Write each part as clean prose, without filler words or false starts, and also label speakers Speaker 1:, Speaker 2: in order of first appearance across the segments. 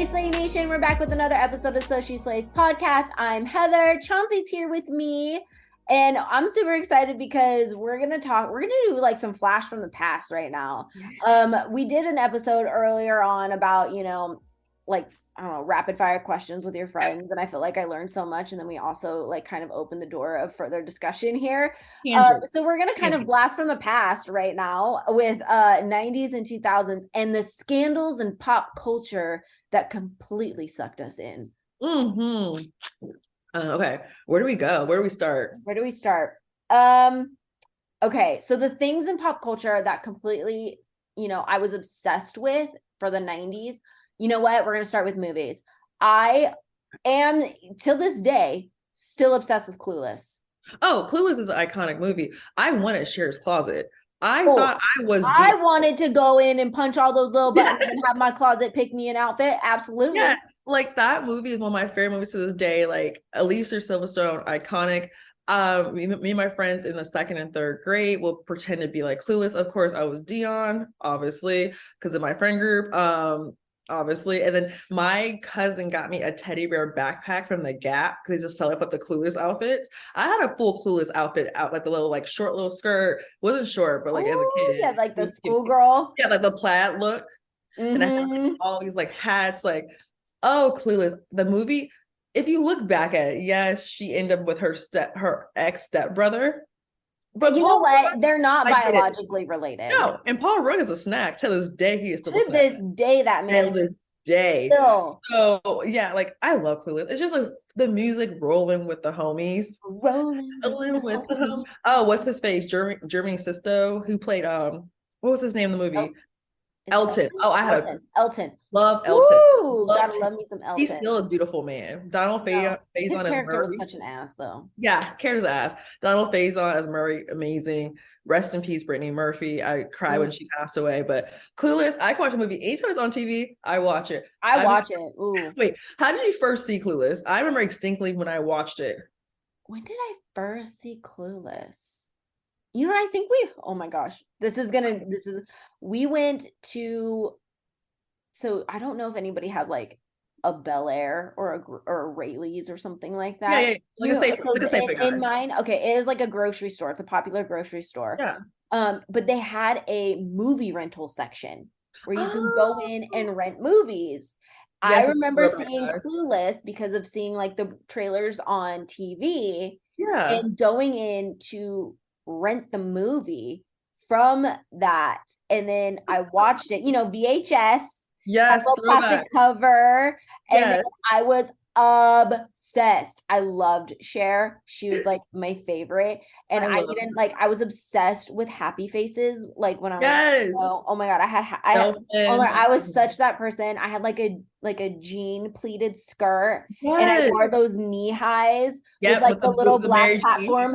Speaker 1: Slay Nation, we're back with another episode of So She Slays podcast. I'm Heather. Chauncey's here with me, and I'm super excited because we're gonna do like some flash from the past right now.
Speaker 2: Yes.
Speaker 1: We did an episode earlier on about, like, I don't know, rapid fire questions with your friends, and I feel like I learned so much. And then we also like kind of opened the door of further discussion here. So we're gonna kind of blast from the past right now with 90s and 2000s and the scandals in pop culture that completely sucked us in.
Speaker 2: Okay, where do we go? Where do we start?
Speaker 1: Okay, so the things in pop culture that completely, I was obsessed with for the 90s. You know what? We're going to start with movies. I am, till this day, still obsessed with Clueless.
Speaker 2: Oh, Clueless is an iconic movie. I wanted Cher's Closet. I
Speaker 1: wanted to go in and punch all those little buttons and have my closet pick me an outfit. Absolutely.
Speaker 2: Yes, like that movie is one of my favorite movies to this day. Like Alicia Silverstone, iconic. Me and my friends in the second and third grade will pretend to be like Clueless. Of course, I was Dion, obviously, because of my friend group. Obviously. And then my cousin got me a teddy bear backpack from the Gap because they just sell it with the Clueless outfits. I had a full Clueless outfit out, like the little, like short little skirt. Wasn't short, but like as a kid.
Speaker 1: Yeah, like the schoolgirl.
Speaker 2: Yeah, like the plaid look. And I had like all these like hats, like, oh, Clueless. The movie, if you look back at it, yes, she ended up with her ex stepbrother.
Speaker 1: But you know what? They're not biologically related.
Speaker 2: No, and Paul Rudd is a snack. To this day, he is still a snack.
Speaker 1: To this day, that man.
Speaker 2: To this day.
Speaker 1: Still.
Speaker 2: So yeah, like I love Clueless. It's just like the music rolling with the homies.
Speaker 1: Rolling with the homies.
Speaker 2: Oh, what's his face? Jeremy Sisto, who played what was his name in the movie? Elton. Oh, I had
Speaker 1: Elton.
Speaker 2: Love Elton.
Speaker 1: Ooh, gotta love me some Elton.
Speaker 2: He's still a beautiful man. Donald Faison
Speaker 1: his character
Speaker 2: as
Speaker 1: was such an ass, though.
Speaker 2: Yeah, character's ass. Donald Faison as Murray, amazing. Rest in peace, Brittany Murphy. I cried when she passed away. But Clueless, I can watch a movie anytime it's on TV. I watch it.
Speaker 1: I watch it. Ooh.
Speaker 2: Wait, how did you first see Clueless? I remember distinctly when I watched it.
Speaker 1: When did I first see Clueless? You know what I think oh my gosh, we went to, so I don't know if anybody has like a Bel Air or a Rayleigh's or something like that.
Speaker 2: Yeah. Like a safe
Speaker 1: in mine, okay, it was like a grocery store. It's a popular grocery store.
Speaker 2: Yeah.
Speaker 1: But they had a movie rental section where you can go in and rent movies. Yes, I remember seeing Clueless because of seeing like the trailers on TV.
Speaker 2: Yeah.
Speaker 1: And going in to rent the movie from that, and then I watched it, VHS.
Speaker 2: Yes,
Speaker 1: plastic cover, and then I was obsessed. I loved Cher. She was like my favorite, and I was obsessed with Happy Faces. Like when I was oh my god, I was such that person. I had like a jean pleated skirt, and I wore those knee highs with like the little black platform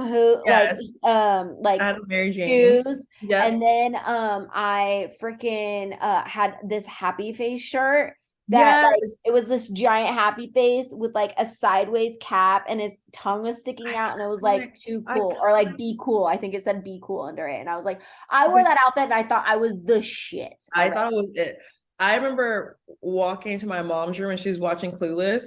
Speaker 1: like shoes. And then I freaking had this Happy Face shirt that like it was this giant happy face with like a sideways cap, and his tongue was sticking out, and it was like too cool, or like be cool. I think it said be cool under it, and I was like, I wore that outfit and I thought I was the shit.
Speaker 2: I thought it was it. I remember walking into my mom's room and she was watching Clueless,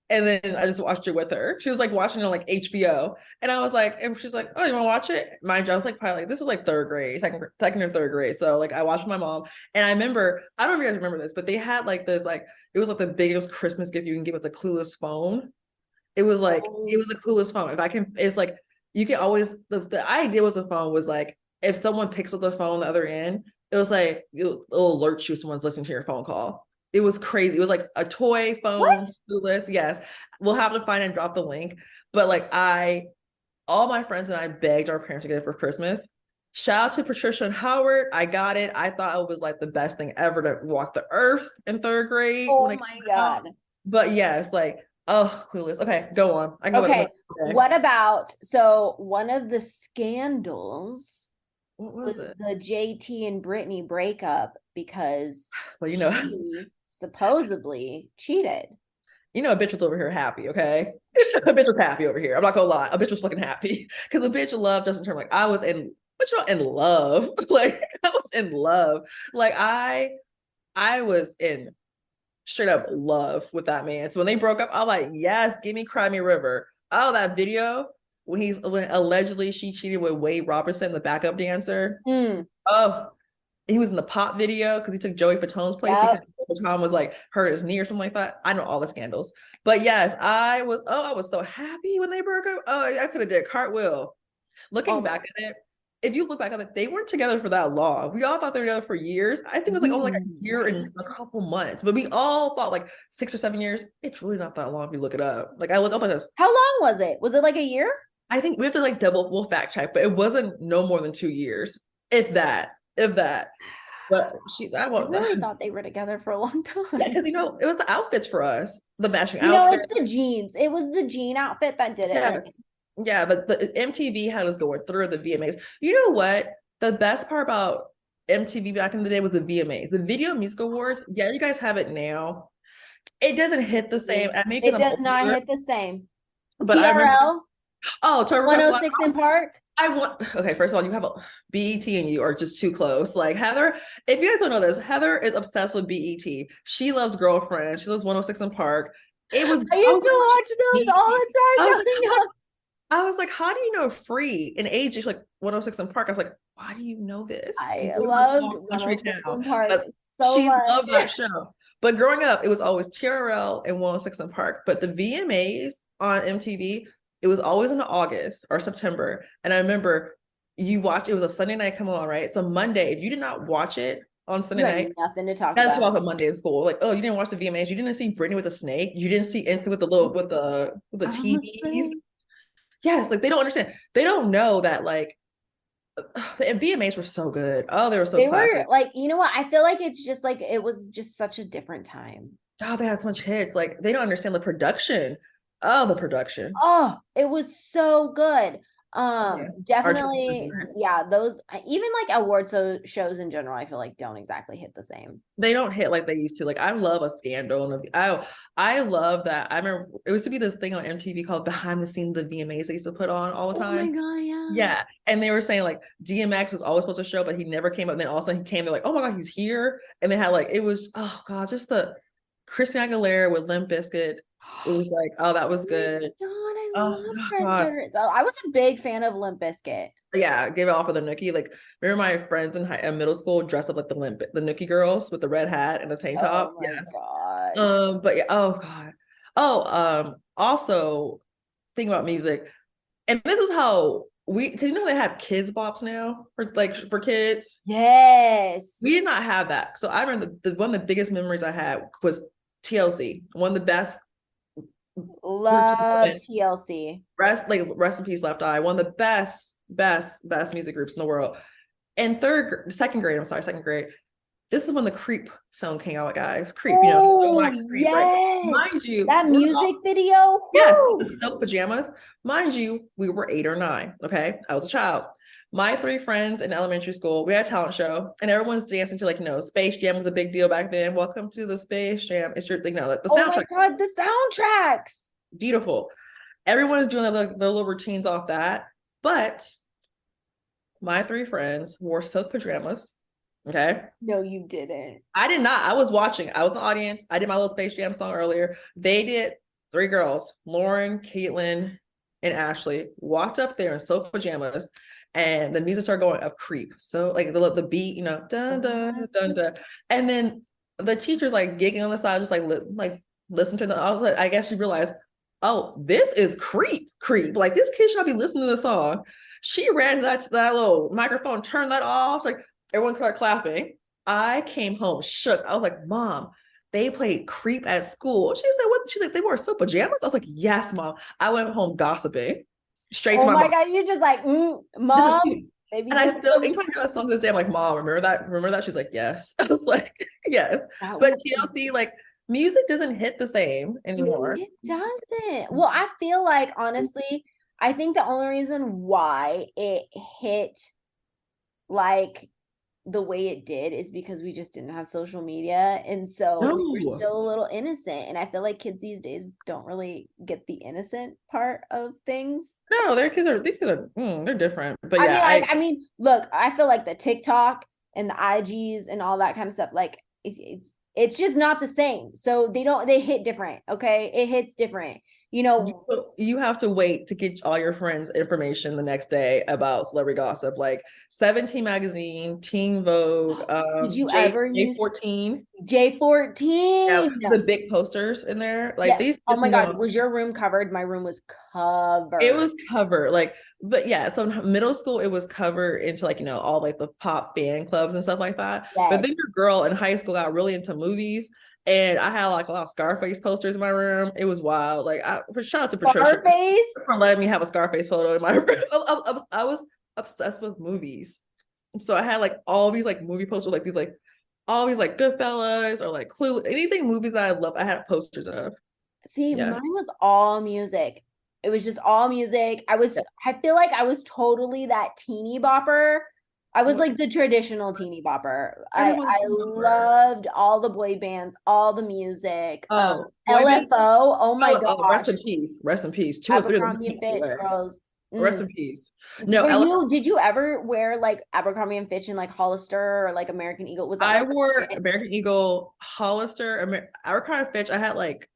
Speaker 2: and then I just watched it with her. She was like watching it on like HBO, and I was like, and she's like, oh, you want to watch it? Mind you, I was like probably like, this is like third grade, second or third grade. So like I watched with my mom, and I remember, I don't know if you guys remember this, but they had like this, like it was like the biggest Christmas gift you can give with a Clueless phone. It was like it was a Clueless phone. It's like you can always the idea was the phone was like if someone picks up the phone on the other end, it was like it'll alert you if someone's listening to your phone call. It was crazy. It was like a toy phone. Clueless. Yes. We'll have to find and drop the link. But like all my friends and I begged our parents to get it for Christmas. Shout out to Patricia and Howard. I got it. I thought it was like the best thing ever to walk the earth in third grade.
Speaker 1: Oh my God.
Speaker 2: But yes, like, oh, Clueless. Okay, go on.
Speaker 1: Okay. What about, so one of the scandals
Speaker 2: what was it?
Speaker 1: The JT and Brittany breakup because
Speaker 2: she
Speaker 1: supposedly cheated.
Speaker 2: A bitch was over here happy, okay? A bitch was happy over here. I'm not gonna lie. A bitch was fucking happy because a bitch loved Justin Timberlake. I was in love. Like I was in love. Like I was in straight up love with that man. So when they broke up, I'm like, yes, give me Cry Me River. Oh, that video when allegedly she cheated with Wade Robertson, the backup dancer. Oh, he was in the pop video because he took Joey Fatone's place because Fatone was like hurt his knee or something like that. I know all the scandals, but yes, I was so happy when they broke up. Oh, I could have did a cartwheel. Looking back at it, if you look back at it, they weren't together for that long. We all thought they were together for years. I think it was like a year and a couple months, but we all thought like 6 or 7 years. It's really not that long if you look it up. Like I look up like this.
Speaker 1: How long was it? Was it like a year?
Speaker 2: I think we have to like we'll fact check, but it wasn't no more than 2 years, if that. But I
Speaker 1: really thought they were together for a long time.
Speaker 2: Yeah, because it was the outfits for us, the matching outfits.
Speaker 1: It's the jeans. It was the jean outfit that did it.
Speaker 2: Yes. Yeah, the MTV had us going through the VMAs. You know what? The best part about MTV back in the day was the VMAs. The Video Music Awards, yeah, you guys have it now. It doesn't hit the same.
Speaker 1: It does not hit the same.
Speaker 2: But
Speaker 1: TRL.
Speaker 2: Oh,
Speaker 1: 106 in Park.
Speaker 2: Okay, first of all, you have BET and you are just too close. Like Heather, if you guys don't know this, Heather is obsessed with BET. She loves Girlfriend. She loves 106 in Park. I used to
Speaker 1: watch those all the time.
Speaker 2: I was like, how do you know Free in age? She's like 106 in Park. I was like, why do you know this?
Speaker 1: I love Country Town.
Speaker 2: She loved that show. But growing up, it was always TRL and 106 in Park. But the VMAs on MTV, it was always in August or September. And I remember it was a Sunday night coming on, right? So Monday, if you did not watch it on Sunday night,
Speaker 1: nothing to talk about.
Speaker 2: That's about Monday in school. Like, oh, you didn't watch the VMAs. You didn't see Britney with a snake. You didn't see Instant with the TVs. Yes, like they don't understand. They don't know that like the VMAs were so good. Oh, they were so classic.
Speaker 1: Were like, you know what? I feel like it's just like it was just such a different time.
Speaker 2: Oh, they had so much hits. Like they don't understand the production. Oh, the production.
Speaker 1: Oh, it was so good. Definitely, those even like award shows in general, I feel like don't exactly hit the same.
Speaker 2: They don't hit like they used to. Like I love a scandal, and I love that. I remember it used to be this thing on MTV called Behind the Scenes of the VMAs they used to put on all the time.
Speaker 1: Oh my god,
Speaker 2: yeah. And they were saying like DMX was always supposed to show, but he never came up. And then all of a sudden he came. They're like, oh my god, he's here. And they had like it was just the Christina Aguilera with Limp Bizkit. It was like, oh, that was good.
Speaker 1: I was a big fan of Limp Bizkit.
Speaker 2: Yeah, gave it all for the Nookie. Like, remember my friends in middle school dressed up like the Nookie girls with the red hat and the tank top.
Speaker 1: Oh my gosh.
Speaker 2: But yeah, oh god. Oh, also think about music, and this is how because they have kids bops now for kids.
Speaker 1: Yes,
Speaker 2: we did not have that. So I remember one of the biggest memories I had was TLC, one of the best.
Speaker 1: Love TLC.
Speaker 2: Rest in peace, Left Eye. One of the best music groups in the world. And second grade. This is when the Creep song came out, guys. Creep, Creep,
Speaker 1: yes.
Speaker 2: Right? Mind you,
Speaker 1: that music video.
Speaker 2: Yes, the silk pajamas. Mind you, we were 8 or 9. Okay, I was a child. My 3 friends in elementary school, we had a talent show, and everyone's dancing to Space Jam was a big deal back then. Welcome to the Space Jam. It's your the soundtrack.
Speaker 1: Oh my god, the soundtracks.
Speaker 2: Beautiful. Everyone's doing their little routines off that, but my 3 friends wore silk pajamas. Okay.
Speaker 1: No, you didn't.
Speaker 2: I did not. I was watching. I was in the audience. I did my little Space Jam song earlier. They did. 3 girls, Lauren, Caitlin, and Ashley, walked up there in silk pajamas. And the music started going of Creep. So like the beat, dun dun dun dun. And then the teacher's like giggling on the side, just like listen to the. I guess she realized, oh, this is Creep. Like this kid should not be listening to the song. She ran to that little microphone, turned that off. Like everyone started clapping. I came home shook. I was like, Mom, they played Creep at school. She said, what? She's like, they wore silk pajamas? I was like, yes, Mom. I went home gossiping. Straight to my mom. Oh my
Speaker 1: god, you're just like, Mom.
Speaker 2: And I still, anytime I hear that song this day, I'm like, Mom, remember that? She's like, yes. I was like, yes. But TLC, like, music doesn't hit the same anymore.
Speaker 1: It doesn't. Well, I feel like, honestly, I think the only reason why it hit like the way it did is because we just didn't have social media, and so we were still a little innocent. And I feel like kids these days don't really get the innocent part of things.
Speaker 2: No, these kids are they're different. But
Speaker 1: I mean, look, I feel like the TikTok and the IGs and all that kind of stuff, like it's It's just not the same. So they hit different. Okay. It hits different.
Speaker 2: You have to wait to get all your friends information the next day about celebrity gossip, like 17 magazine, Teen Vogue,
Speaker 1: did you ever use
Speaker 2: J14. Yeah,
Speaker 1: J14?
Speaker 2: the big posters in there. Like
Speaker 1: Yeah.
Speaker 2: these
Speaker 1: Oh
Speaker 2: just
Speaker 1: my God.
Speaker 2: know
Speaker 1: Was your room covered? My room was
Speaker 2: it
Speaker 1: covered.
Speaker 2: was covered. Like, but yeah, so in middle school it was covered into like, all like the pop fan clubs and stuff like that. But then
Speaker 1: Yes.
Speaker 2: your girl in high school got really into movies. And I had like a lot of Scarface posters in my room. It was wild. Like, shout out to Patricia
Speaker 1: Scarface?
Speaker 2: for letting me have a Scarface photo in my room. I was obsessed with movies. So I had like all these like movie posters, like these like all these like Goodfellas or like Clue, anything movies that I love, I had posters of.
Speaker 1: See,
Speaker 2: Yeah.
Speaker 1: mine was all music. It was just all music.
Speaker 2: Yeah.
Speaker 1: I feel like I was totally that teeny bopper. I was like the traditional teeny bopper.
Speaker 2: Everyone's
Speaker 1: I
Speaker 2: a number.
Speaker 1: loved all the boy bands, all the music.
Speaker 2: Oh, boy band.
Speaker 1: LFO, oh my
Speaker 2: Rest
Speaker 1: gosh.
Speaker 2: in peace. Rest in peace. Two or three of them
Speaker 1: Abercrombie and
Speaker 2: passed
Speaker 1: Fitch
Speaker 2: away.
Speaker 1: girls.
Speaker 2: Rest
Speaker 1: Mm.
Speaker 2: in peace. No,
Speaker 1: Did you ever wear like Abercrombie and Fitch and like Hollister or like American Eagle? Was that
Speaker 2: I
Speaker 1: like
Speaker 2: wore American Eagle, Hollister, Abercrombie and Fitch. I had like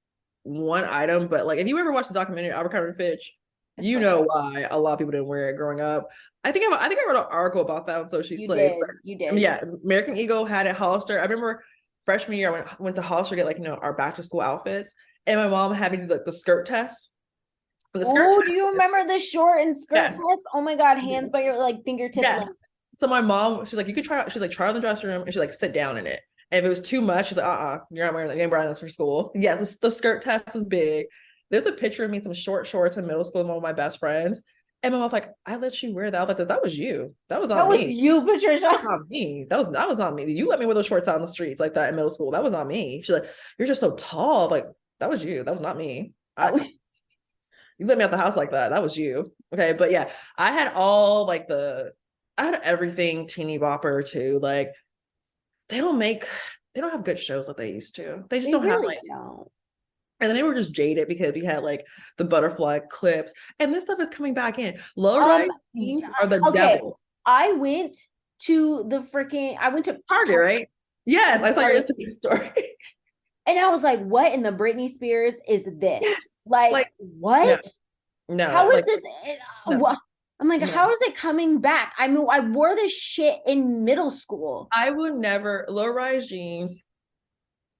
Speaker 2: one item, but like if you ever watched the documentary Abercrombie and Fitch, you know why a lot of people didn't wear it growing up. I think I wrote an article about that on Social
Speaker 1: You
Speaker 2: Slaves.
Speaker 1: did. You
Speaker 2: I mean,
Speaker 1: did.
Speaker 2: yeah, American Eagle had it. Hollister. I remember freshman year I went to Hollister to get like our back to school outfits, and my mom had me do like the skirt test. And the skirt
Speaker 1: Oh, do
Speaker 2: test.
Speaker 1: you remember the short and skirt
Speaker 2: Yes.
Speaker 1: test? Oh my God, hands by your like fingertip
Speaker 2: Yes.
Speaker 1: length.
Speaker 2: So my mom, she's like, you could try. She's like, try it in the dressing room, and she's like, sit down in it. And if it was too much, she's like, you're not wearing that. You ain't wearing this for school. Yeah, the skirt test was big. There's a picture of me in some short shorts in middle school with one of my best friends. And my mom's like, I let you wear that. I was like, that was you. That was
Speaker 1: That
Speaker 2: not
Speaker 1: was
Speaker 2: me.
Speaker 1: you, Patricia.
Speaker 2: That was not me. That was not me. You let me wear those shorts out in the streets like that in middle school. That was not me. She's like, you're just so tall. Like, that was you. That was not me. You let me out the house like that. That was you. Okay. But yeah, I had all like I had everything teeny bopper too. Like they don't have good shows like they used to. They just
Speaker 1: They
Speaker 2: don't have
Speaker 1: really
Speaker 2: like,
Speaker 1: don't.
Speaker 2: and then they were just jaded because we had like the butterfly clips and this stuff is coming back in. Low rise jeans are the devil.
Speaker 1: I went to
Speaker 2: Target, right? Yes, I saw your Instagram story.
Speaker 1: And I was like, what in the Britney Spears is this?
Speaker 2: Yes.
Speaker 1: Like what?
Speaker 2: No,
Speaker 1: how is
Speaker 2: like,
Speaker 1: this?
Speaker 2: no,
Speaker 1: I'm like,
Speaker 2: no.
Speaker 1: how is it coming back? I mean, I wore this shit in middle school.
Speaker 2: I would never, low-rise jeans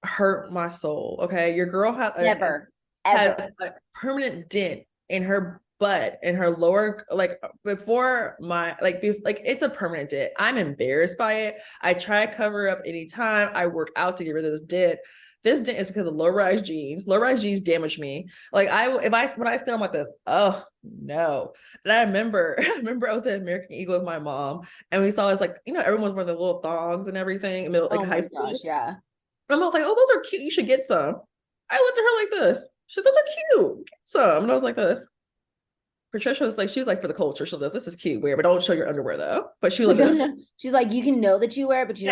Speaker 2: hurt my soul. Okay. Your girl has a permanent dent in her butt and her lower, like before my it's a permanent dent. I'm embarrassed by it. I try to cover up anytime I work out to get rid of this dent. This dent is because of low-rise jeans. Low-rise jeans damage me. Like when I stand I'm like this, oh no. And I remember I was at American Eagle with my mom and we saw this like, everyone's wearing the little thongs and everything in middle like high school.
Speaker 1: Gosh, yeah.
Speaker 2: And I was like, oh, those are cute. You should get some. I looked at her like this. She said, those are cute. Get some. And I was like this. Patricia was like, she was like for the culture. She goes, this is cute. Wear, but don't show your underwear though. But she was like,
Speaker 1: she's like, you can know that you wear it, but you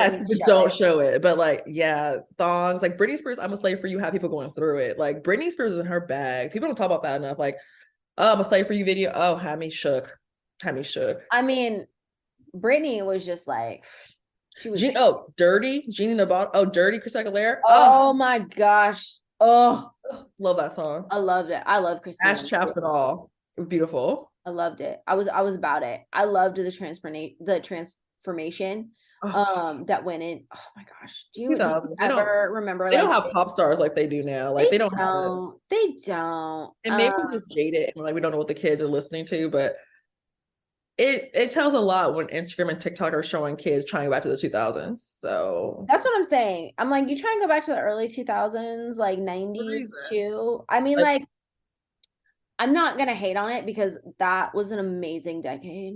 Speaker 2: don't show it. But like, yeah, thongs. Like Britney Spears, I'm a slave for you. Have people going through it. Like Britney Spears is in her bag. People don't talk about that enough. Like, oh, I'm a slave for you video. Oh, had me shook.
Speaker 1: I mean, Britney was just like, she was.
Speaker 2: Dirty. Jeannie in the Bottle. Oh, Dirty. Christina Aguilera.
Speaker 1: Oh my gosh. Oh,
Speaker 2: love that song.
Speaker 1: I loved it. I love Christina.
Speaker 2: Ash chaps it all. Beautiful.
Speaker 1: I loved it. I was about it. I loved the transformation that went in. Oh my gosh. Do you ever remember
Speaker 2: they don't have pop stars like they do now. Like they don't have it.
Speaker 1: They don't.
Speaker 2: And maybe we're just jaded and like we don't know what the kids are listening to, but it tells a lot when Instagram and TikTok are showing kids trying to go back to the 2000s. So
Speaker 1: that's what I'm saying. I'm like, you try and go back to the early 2000s, like 90s too. I mean, like I'm not gonna hate on it because that was an amazing decade.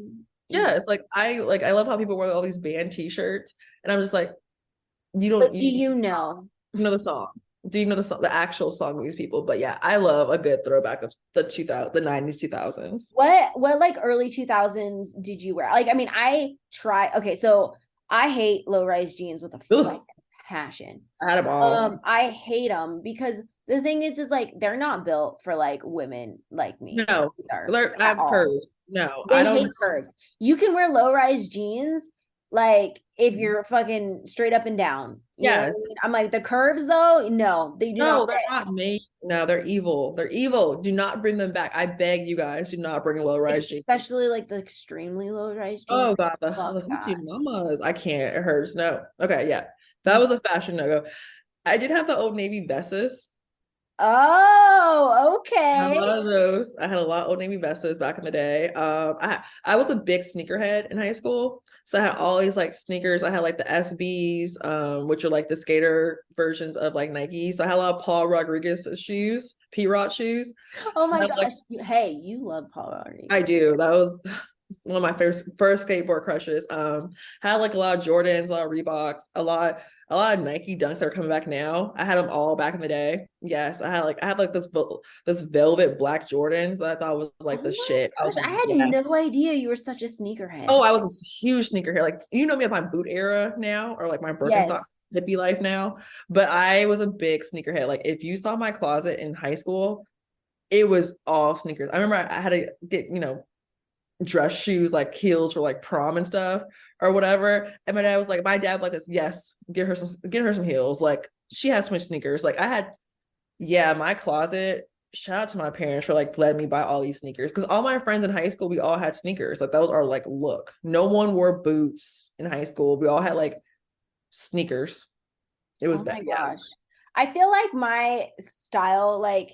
Speaker 2: Yeah, it's like I love how people wear all these band t-shirts, and I'm just like, you don't.
Speaker 1: But do you know
Speaker 2: the song? Do you know the actual song of these people? But yeah, I love a good throwback of the 90s, 2000s.
Speaker 1: What like early 2000s did you wear? Like, I mean, okay, so I hate low-rise jeans with a passion.
Speaker 2: I had them all.
Speaker 1: I hate them because the thing is like they're not built for like women like me.
Speaker 2: No, I have curves. No,
Speaker 1: I don't hate curves. You can wear low-rise jeans Like if you're fucking straight up and down, you know what I
Speaker 2: Yes.
Speaker 1: mean? I'm like the curves though, no, they do not
Speaker 2: No, they're
Speaker 1: fit.
Speaker 2: not made. No, they're evil. They're evil. Do not bring them back. I beg you guys, do not bring low rise jeans.
Speaker 1: Especially like the extremely low rise jeans.
Speaker 2: Oh God, the
Speaker 1: Fuck that.
Speaker 2: hoochie mamas. I can't. It hurts. No. Okay, yeah. That
Speaker 1: Mm.
Speaker 2: was a fashion no-go. I did have the Old Navy Vestas.
Speaker 1: Oh,
Speaker 2: I had a
Speaker 1: okay.
Speaker 2: lot of those. I had a lot of Old Navy Vestas back in the day. I was a big sneakerhead in high school. So I had all these like sneakers. I had like the SBs, which are like the skater versions of like Nike. So I had a lot of Paul Rodriguez shoes, P Rod shoes.
Speaker 1: Oh my
Speaker 2: I had, like,
Speaker 1: gosh. Hey, you love Paul Rodriguez.
Speaker 2: I do. That was one of my first skateboard crushes. Had like a lot of Jordans, a lot of Reeboks, a lot of Nike Dunks that are coming back now. I had them all back in the day. Yes, I had like this velvet black Jordans that I thought was like
Speaker 1: Oh
Speaker 2: the
Speaker 1: my
Speaker 2: shit. I was
Speaker 1: gosh.
Speaker 2: like,
Speaker 1: I had no
Speaker 2: yes.
Speaker 1: idea you were such a sneakerhead.
Speaker 2: Oh, I was a huge sneakerhead. Like you know me at my boot era now, or like my Birkenstock
Speaker 1: Yes.
Speaker 2: hippie life now. But I was a big sneakerhead. Like if you saw my closet in high school, it was all sneakers. I remember I had to get, dress shoes, like heels for like prom and stuff or whatever. And my dad was like this, yes, get her some heels. Like she has so much sneakers. Like my closet, shout out to my parents for like letting me buy all these sneakers. Cause all my friends in high school, we all had sneakers. Like that was our like look. No one wore boots in high school. We all had like sneakers. It was
Speaker 1: Oh
Speaker 2: bad.
Speaker 1: my
Speaker 2: Yeah.
Speaker 1: gosh. I feel like my style, like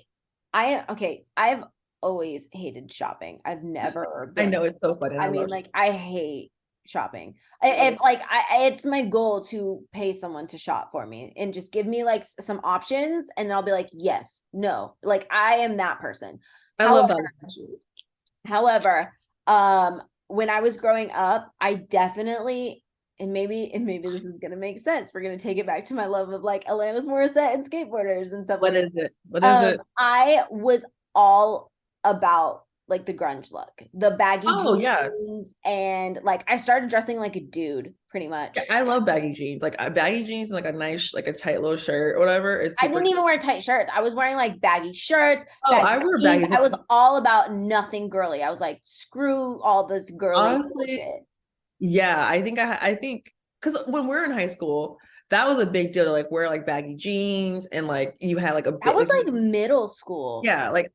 Speaker 1: I've always hated shopping. I've never
Speaker 2: I
Speaker 1: been,
Speaker 2: know it's so funny.
Speaker 1: I
Speaker 2: I
Speaker 1: mean,
Speaker 2: love
Speaker 1: like I hate shopping.
Speaker 2: it.
Speaker 1: If like it's my goal to pay someone to shop for me and just give me like some options and then I'll be like, yes, no. Like I am that person.
Speaker 2: I
Speaker 1: However,
Speaker 2: love that.
Speaker 1: However, when I was growing up, I definitely, and maybe this is gonna make sense. We're gonna take it back to my love of like Alanis Morissette and skateboarders and stuff
Speaker 2: What
Speaker 1: like
Speaker 2: is it? What is
Speaker 1: that.
Speaker 2: it?
Speaker 1: I was all about like the grunge look, the baggy
Speaker 2: Oh, yes.
Speaker 1: jeans, and like I started dressing like a dude pretty
Speaker 2: Yeah,
Speaker 1: much.
Speaker 2: I love baggy jeans. Like baggy jeans and like a nice, like a tight little shirt or whatever is
Speaker 1: I
Speaker 2: super
Speaker 1: didn't
Speaker 2: cute.
Speaker 1: even wear tight shirts. I was wearing like baggy shirts,
Speaker 2: Oh,
Speaker 1: baggy
Speaker 2: I wear
Speaker 1: jeans.
Speaker 2: baggy.
Speaker 1: I was all about nothing girly. I was like, screw all this girly
Speaker 2: Honestly,
Speaker 1: bullshit.
Speaker 2: yeah, I think because when we are in high school, that was a big deal to like wear like baggy jeans and like you had like a
Speaker 1: That
Speaker 2: bit
Speaker 1: was
Speaker 2: like
Speaker 1: like middle school.
Speaker 2: yeah, like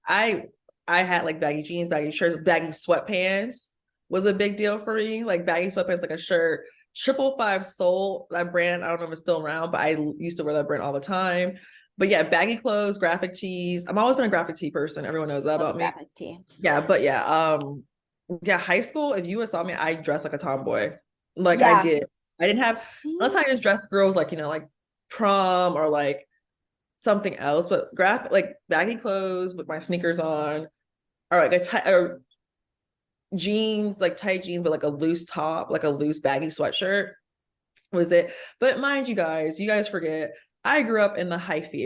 Speaker 2: I had like baggy jeans, baggy shirts, baggy sweatpants was a big deal for me. Like baggy sweatpants, like a shirt. 555 Soul, that brand, I don't know if it's still around, but I used to wear that brand all the time. But yeah, baggy clothes, graphic tees. I've always been a graphic tee person. Everyone knows that
Speaker 1: Love a
Speaker 2: about me.
Speaker 1: graphic tee.
Speaker 2: Yeah, but yeah, high school, if you saw me, I dressed like a tomboy. Like I
Speaker 1: Yeah.
Speaker 2: did. I didn't have unless I just dressed girls like, like prom or like something else, but graphic like baggy clothes with my sneakers on, or like or jeans, like tight jeans, but like a loose top, like a loose baggy sweatshirt was it. But mind you guys forget, I grew up in the hyphy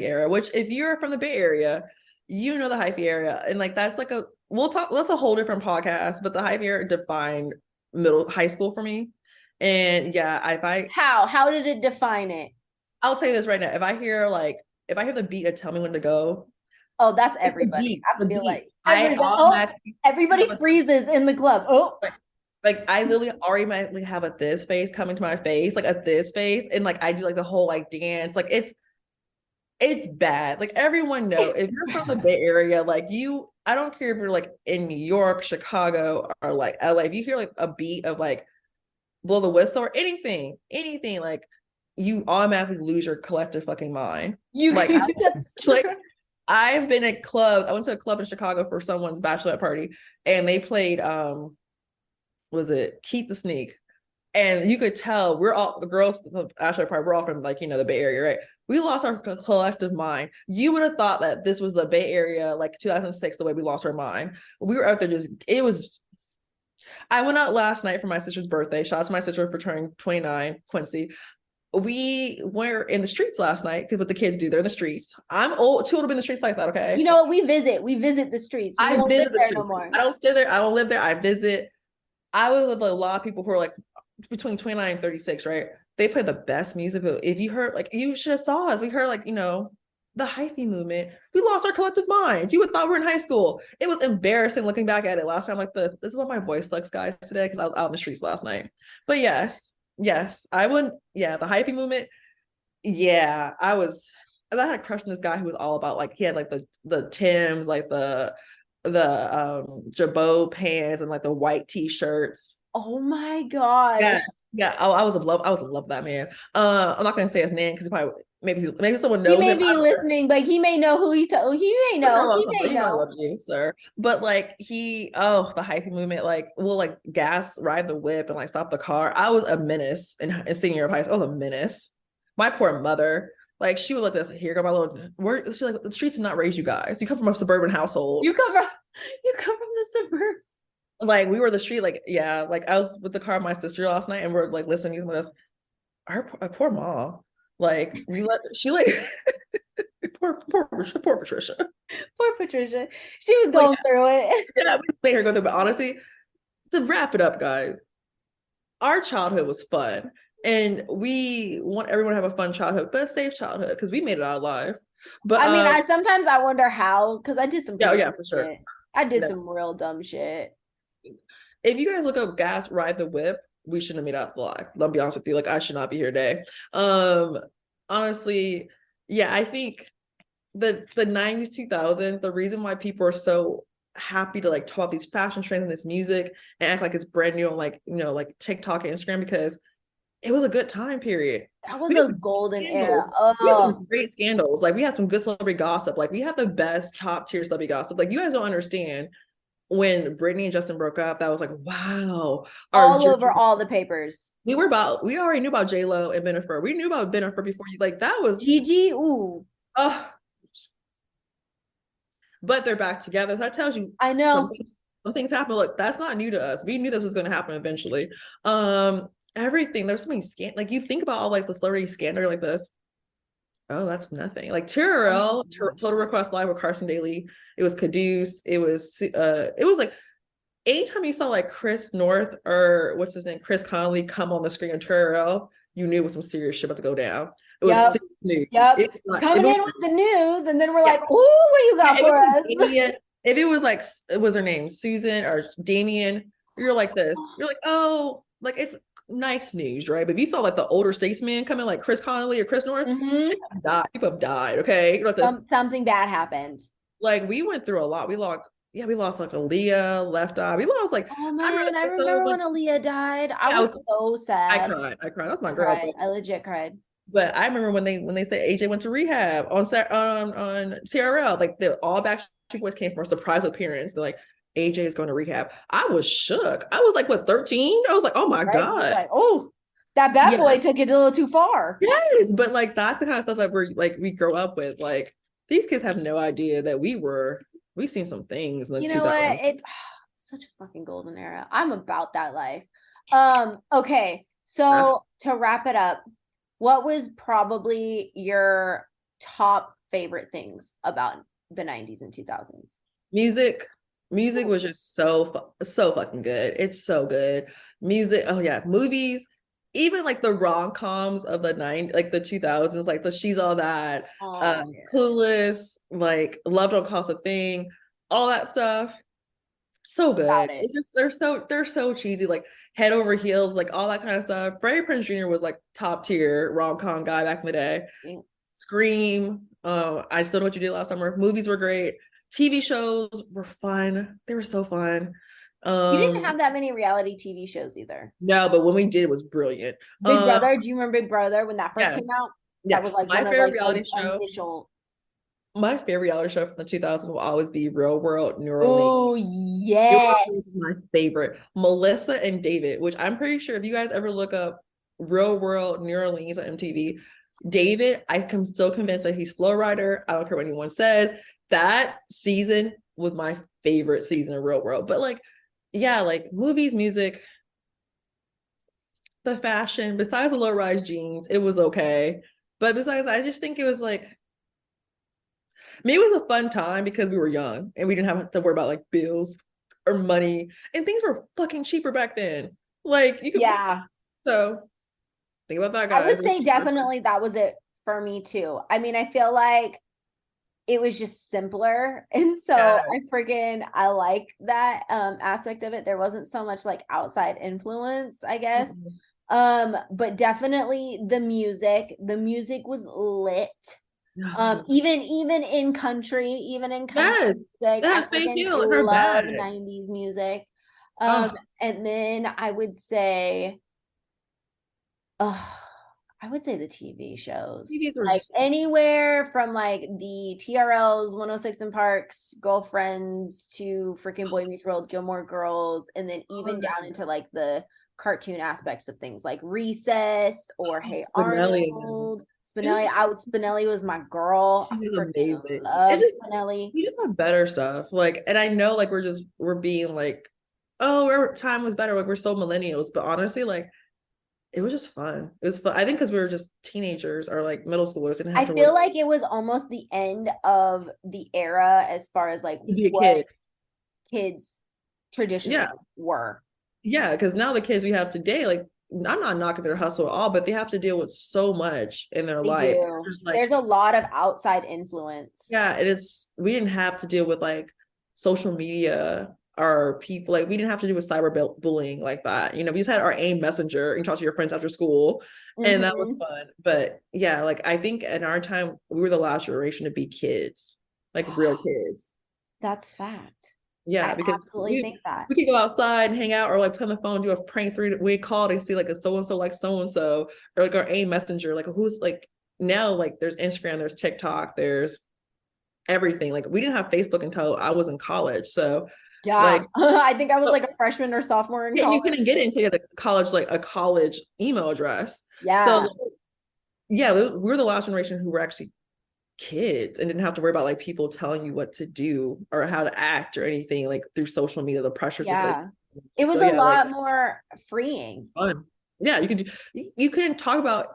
Speaker 2: era, which if you're from the Bay Area, you know the hyphy area. And like that's like that's a whole different podcast, but the hyphy era defined middle high school for me. And yeah,
Speaker 1: How did it define it?
Speaker 2: I'll tell you this right now. If I hear the beat to tell me when to go,
Speaker 1: Oh, that's
Speaker 2: it's the
Speaker 1: everybody.
Speaker 2: beat.
Speaker 1: I
Speaker 2: The
Speaker 1: feel
Speaker 2: beat.
Speaker 1: like
Speaker 2: I
Speaker 1: everybody. Oh,
Speaker 2: automatically
Speaker 1: everybody
Speaker 2: have a
Speaker 1: freezes in the club. Oh,
Speaker 2: like I literally automatically have a this face coming to my face, like a this face, and like I do like the whole like dance. Like it's bad. Like everyone know if you're from the Bay Area, like I don't care if you're like in New York, Chicago, or like LA. If you hear like a beat of like blow the whistle or anything, like you automatically lose your collective fucking mind.
Speaker 1: you.
Speaker 2: Like
Speaker 1: That's true.
Speaker 2: like I've been at clubs. I went to a club in Chicago for someone's bachelorette party, and they played was it Keith the Sneak, and you could tell we're all the girls the bachelor party, we're all from like the Bay Area, right? We lost our collective mind. You would have thought that this was the Bay Area like 2006, the way we lost our mind. We were out there just it was I went out last night for my sister's birthday. Shout out to my sister for turning 29, Quincy. We were in the streets last night because what the kids do, they're in the streets. I'm too old to be in the streets like that, okay?
Speaker 1: You know what? We visit the streets. We
Speaker 2: I
Speaker 1: don't live
Speaker 2: visit the
Speaker 1: there no
Speaker 2: streets.
Speaker 1: more.
Speaker 2: I don't stay there. I don't live there. I visit. I was with a lot of people who are like between 29 and 36, right? They play the best music. If you heard, like, you should have saw us. We heard, like, the hyphy movement, we lost our collective mind. You would thought we were in high school. It was embarrassing looking back at it last time. Like this is what my voice sucks, guys, today because I was out in the streets last night. But yes, I wouldn't. Yeah, the hyphy movement. Yeah, I had a crush on this guy who was all about like he had like the Tims, like the Jabot pants and like the white t-shirts.
Speaker 1: Oh my gosh.
Speaker 2: Yeah, yeah. I was in love. I was in love with that man. I'm not gonna say his name because he probably maybe someone
Speaker 1: He
Speaker 2: knows
Speaker 1: may
Speaker 2: him.
Speaker 1: be listening, but he may know who he's he may know. He may
Speaker 2: You know I
Speaker 1: know.
Speaker 2: love you, sir. But like the hyphy movement, like we'll like gas ride the whip and like stop the car. I was a menace in senior year of high school. I was a menace. My poor mother, like she would let this. Here go my little. Where she's like the streets did not raise you guys. You come from a suburban household.
Speaker 1: You come from the suburbs.
Speaker 2: Like we were the street. Like yeah. Like I was with the car of my sister last night, and we're like listening to this. Our poor mom. Like we let she like poor Patricia.
Speaker 1: Poor Patricia. She was going through it.
Speaker 2: Yeah, we made her go through. But honestly, to wrap it up, guys, our childhood was fun. And we want everyone to have a fun childhood, but a safe childhood because we made it out alive. But
Speaker 1: I mean, I sometimes I wonder how, because I did some
Speaker 2: yeah, for sure.
Speaker 1: Shit. I did some real dumb shit.
Speaker 2: If you guys look up gas ride the whip, we shouldn't have made out alive. I'll be honest with you. Like I should not be here today. Honestly, yeah, I think the 90s, 2000s, the reason why people are so happy to like talk about these fashion trends and this music and act like it's brand new on like, you know, like TikTok and Instagram because it was a good time period.
Speaker 1: That was a golden era.
Speaker 2: We had some great scandals. Like we had some good celebrity gossip. Like we had the best top tier celebrity gossip. Like you guys don't understand when Britney and Justin broke up. That was like, wow.
Speaker 1: All over all the papers.
Speaker 2: We already knew about J-Lo and Bennifer. We knew about Bennifer before you. Like that was
Speaker 1: Gigi. Ooh.
Speaker 2: But they're back together. So that tells you
Speaker 1: I know
Speaker 2: some things happen. Look, that's not new to us. We knew this was going to happen eventually. Everything. There's so many like you think about all like the celebrity scandal like this. Oh, that's nothing. Like TRL, Total Request Live with Carson Daly. It was Caduce. It was like anytime you saw like Chris North or what's his name, Chris Connolly come on the screen in TRL, you knew it was some serious shit about to go down. It was
Speaker 1: news. Yep. Coming in with the news, and then we're like, "Ooh, what do you got for us?"
Speaker 2: If it was like, it was her name, Susan or Damien, you're like this. You're like, oh, like it's nice news, right? But if you saw like the older statesmen coming, like Chris Connolly or Chris North, people have died. Okay, like
Speaker 1: something bad happened.
Speaker 2: Like we went through a lot. We lost like Aaliyah, Left Eye. We lost like.
Speaker 1: Oh man, I remember when Aaliyah died. I was so sad.
Speaker 2: I cried. That's my girl.
Speaker 1: I legit cried.
Speaker 2: But I remember when they said AJ went to rehab on TRL, like the all Backstreet Boys came for a surprise appearance. They're like, AJ is going to rehab. I was shook. I was like, what, 13? I was like, oh my God.
Speaker 1: Like, oh, that bad boy took it a little too far.
Speaker 2: Yes, but like that's the kind of stuff that we grow up with. Like these kids have no idea that we've seen some things in the 2000s. You know what?
Speaker 1: It's such a fucking golden era. I'm about that life. Okay, so to wrap it up, what was probably your top favorite things about the 90s and 2000s?
Speaker 2: Music was just so fucking good. It's so good. Music, oh yeah, movies, even like the rom-coms of the 90s, like the 2000s, like the She's All That, Clueless, like Love Don't Cost a Thing, all that stuff. So good. It's just they're so cheesy, like Head Over Heels, like all that kind of stuff. Freddie Prinze Jr. was like top tier rom-com guy back in the day. Scream, I Still Know What You Did Last Summer. Movies were great. TV shows were fun. They were so fun.
Speaker 1: You didn't have that many reality TV shows either.
Speaker 2: No, but when we did, it was brilliant.
Speaker 1: Big Brother. Do you remember Big Brother when that first came out?
Speaker 2: Yeah,
Speaker 1: that was like
Speaker 2: my favorite reality show. My favorite reality show from the 2000s will always be Real World New Orleans.
Speaker 1: Oh yes,
Speaker 2: my favorite. Melissa and David, which I'm pretty sure if you guys ever look up Real World New Orleans on MTV, David, I'm still convinced that he's Flow Rider. I don't care what anyone says. That season was my favorite season of Real World. But like, yeah, like movies, music, the fashion, besides the low-rise jeans, it was okay. But besides, I just think it was like, maybe it was a fun time because we were young and we didn't have to worry about like bills or money, and things were fucking cheaper back then. Like you could, so think about that, guys.
Speaker 1: I would say definitely that was it for me too. I mean, I feel like it was just simpler. And so I like that aspect of it. There wasn't so much like outside influence, I guess. But definitely the music. The music was lit. Even in country,
Speaker 2: Yes.
Speaker 1: music, I
Speaker 2: Thank
Speaker 1: freaking
Speaker 2: you. Her
Speaker 1: love
Speaker 2: bag.
Speaker 1: 90s music.
Speaker 2: Oh,
Speaker 1: And then I would say the TV shows,
Speaker 2: TVs were
Speaker 1: like
Speaker 2: just
Speaker 1: anywhere from like the TRLs, 106 in Parks, Girlfriends to freaking Boy Meets World, Gilmore Girls, and then even down into like the cartoon aspects of things like Recess or Hey
Speaker 2: Spinelli.
Speaker 1: Arnold. Spinelli was my girl.
Speaker 2: She
Speaker 1: I
Speaker 2: was
Speaker 1: freaking
Speaker 2: amazing.
Speaker 1: love Spinelli.
Speaker 2: We just have better stuff. Like, and I know like we're being like, oh, our time was better. Like we're so millennials, but honestly, like it was just fun. It was fun. I think because we were just teenagers or like middle schoolers and didn't have
Speaker 1: I
Speaker 2: to worry
Speaker 1: feel like it was almost the end of the era as far as like
Speaker 2: to be a
Speaker 1: what
Speaker 2: kid.
Speaker 1: kids
Speaker 2: Yeah.
Speaker 1: traditionally were.
Speaker 2: Yeah. Because now the kids we have today, like I'm not knocking their hustle at all, but they have to deal with so much in their
Speaker 1: They
Speaker 2: life.
Speaker 1: do.
Speaker 2: Just like,
Speaker 1: There's a lot of outside influence.
Speaker 2: yeah, and we didn't have to deal with like social media or people, like we didn't have to do with cyber bullying like that. You know, we just had our AIM messenger and talk to your friends after school, and that was
Speaker 1: Mm-hmm.
Speaker 2: fun. But yeah, like I think in our time we were the last generation to be kids, like real kids.
Speaker 1: That's fact.
Speaker 2: Yeah,
Speaker 1: I
Speaker 2: because
Speaker 1: absolutely think that.
Speaker 2: we could go outside and hang out or like play on the phone, do a prank three-way call to see like a so and so like so and so, or like our AIM messenger, like who's like now like there's Instagram, there's TikTok, there's everything. Like we didn't have Facebook until I was in college. So
Speaker 1: Yeah.
Speaker 2: like
Speaker 1: I think I was like a freshman or sophomore in
Speaker 2: yeah, you
Speaker 1: college.
Speaker 2: couldn't get into the college like a college email address. So
Speaker 1: Yeah.
Speaker 2: yeah, we were the last generation who were actually kids and didn't have to worry about like people telling you what to do or how to act or anything like through social media, the pressures to say.
Speaker 1: Yeah. It was
Speaker 2: So
Speaker 1: a
Speaker 2: yeah, like
Speaker 1: lot more freeing.
Speaker 2: fun. Yeah, you couldn't talk about,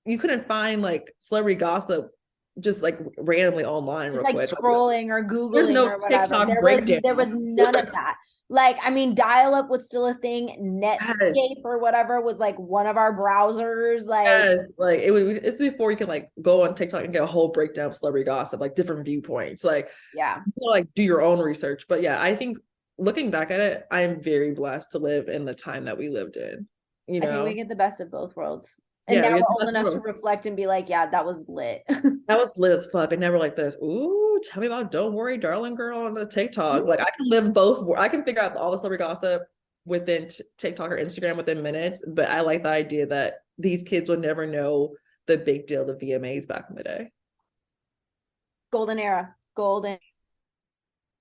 Speaker 2: you couldn't find like celebrity gossip just like randomly online
Speaker 1: Just
Speaker 2: real
Speaker 1: like
Speaker 2: quick.
Speaker 1: scrolling or
Speaker 2: There's
Speaker 1: Googling
Speaker 2: no
Speaker 1: or whatever.
Speaker 2: TikTok
Speaker 1: There
Speaker 2: breakdown.
Speaker 1: was none of that. Like, I mean, dial-up was still a thing.
Speaker 2: Yes.
Speaker 1: Netscape or whatever was like one of our browsers. Like,
Speaker 2: Yes, like it's before you can like go on TikTok and get a whole breakdown of celebrity gossip, like different viewpoints. Like,
Speaker 1: yeah.
Speaker 2: you know, like do your own research. But yeah, I think looking back at it, I'm very blessed to live in the time that we lived in. You
Speaker 1: I think we
Speaker 2: know,
Speaker 1: get the best of both worlds. And
Speaker 2: yeah,
Speaker 1: now
Speaker 2: we had the
Speaker 1: we're old
Speaker 2: best
Speaker 1: enough to
Speaker 2: girls.
Speaker 1: reflect and be like, yeah, that was lit.
Speaker 2: That was lit as fuck. I never like this. Ooh, tell me about "Don't Worry, Darling Girl" on the TikTok. Like I can live both. I can figure out all the celebrity gossip within TikTok or Instagram within minutes. But I like the idea that these kids will never know the big deal, the VMAs back in the day.
Speaker 1: Golden era. Golden.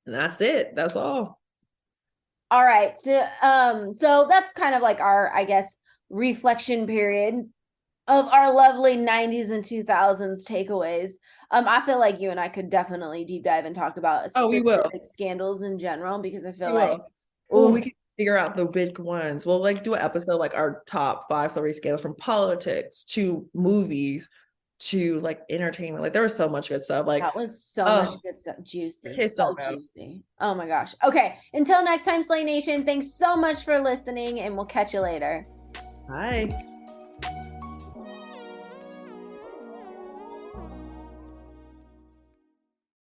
Speaker 2: And that's it. That's all.
Speaker 1: All right. So that's kind of like our, I guess, reflection period of our lovely 90s and 2000s takeaways. I feel like you and I could definitely deep dive and talk about
Speaker 2: Oh, we will.
Speaker 1: specific scandals in general because I feel
Speaker 2: We
Speaker 1: like,
Speaker 2: will. Oh, we
Speaker 1: oh,
Speaker 2: can figure out the big ones. We'll like do an episode like our top 5 celebrity scandals from politics to movies to like entertainment. Like there was so much good stuff. Like,
Speaker 1: that was so much
Speaker 2: oh,
Speaker 1: good stuff. Juicy.
Speaker 2: kids
Speaker 1: So
Speaker 2: don't know.
Speaker 1: juicy. Oh my gosh. Okay. Until next time, Slay Nation, thanks so much for listening, and we'll catch you later.
Speaker 2: Bye.